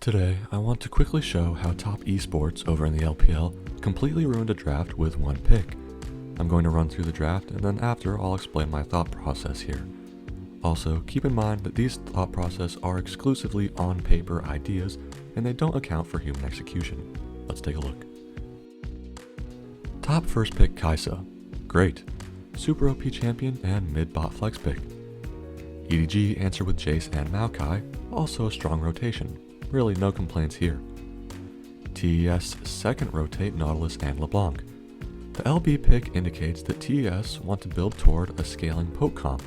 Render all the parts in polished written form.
Today, I want to quickly show how Top Esports over in the LPL completely ruined a draft with one pick. I'm going to run through the draft and then after I'll explain my thought process here. Also, keep in mind that these thought process are exclusively on paper ideas and they don't account for human execution. Let's take a look. Top first pick Kai'Sa. Great. Super OP champion and mid bot flex pick. EDG answer with Jace and Maokai, also a strong rotation. Really no complaints here. TES second rotate Nautilus and LeBlanc. The LB pick indicates that TES want to build toward a scaling poke comp.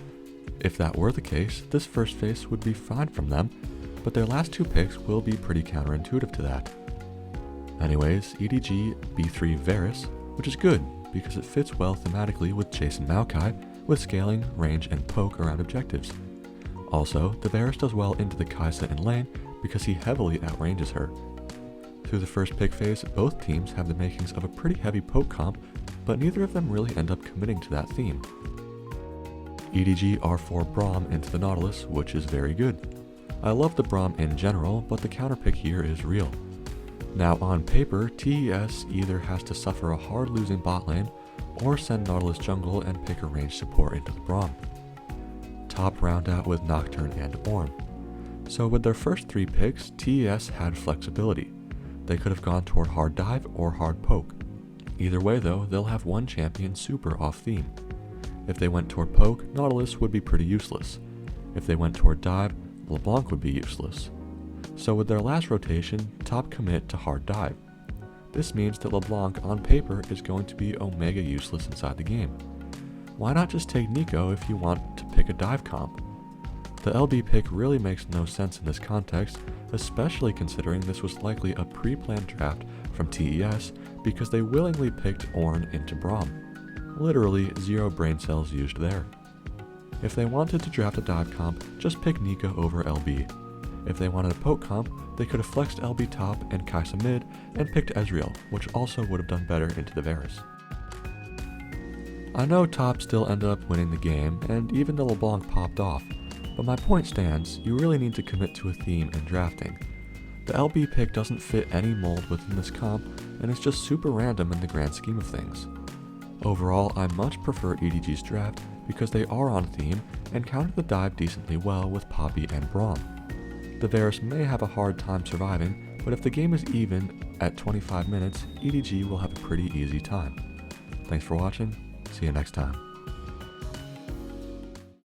If that were the case, this first phase would be fine from them, but their last two picks will be pretty counterintuitive to that. Anyways, EDG B3 Varus, which is good because it fits well thematically with Jace and Maokai with scaling, range, and poke around objectives. Also, the Varus does well into the Kai'Sa in lane because he heavily outranges her. Through the first pick phase, both teams have the makings of a pretty heavy poke comp, but neither of them really end up committing to that theme. EDG R4 Braum into the Nautilus, which is very good. I love the Braum in general, but the counterpick here is real. Now on paper, TES either has to suffer a hard losing bot lane, or send Nautilus jungle and pick a range support into the Braum. Top round out with Nocturne and Ornn. So with their first three picks, TES had flexibility. They could have gone toward hard dive or hard poke. Either way though, they'll have one champion super off theme. If they went toward poke, Nautilus would be pretty useless. If they went toward dive, LeBlanc would be useless. So with their last rotation, top commit to hard dive. This means that LeBlanc on paper is going to be omega useless inside the game. Why not just take Neeko if you want to pick a dive comp? The LB pick really makes no sense in this context, especially considering this was likely a pre-planned draft from TES because they willingly picked Ornn into Braum. Literally zero brain cells used there. If they wanted to draft a dive comp, just pick Neeko over LB. If they wanted a poke comp, they could have flexed LB top and Kai'Sa mid and picked Ezreal, which also would have done better into the Varus. I know top still ended up winning the game, and even the LeBlanc popped off, but my point stands, you really need to commit to a theme in drafting. The LB pick doesn't fit any mold within this comp, and it's just super random in the grand scheme of things. Overall, I much prefer EDG's draft because they are on theme and counter the dive decently well with Poppy and Braum. The Varus may have a hard time surviving, but if the game is even at 25 minutes, EDG will have a pretty easy time. Thanks for watching, see you next time.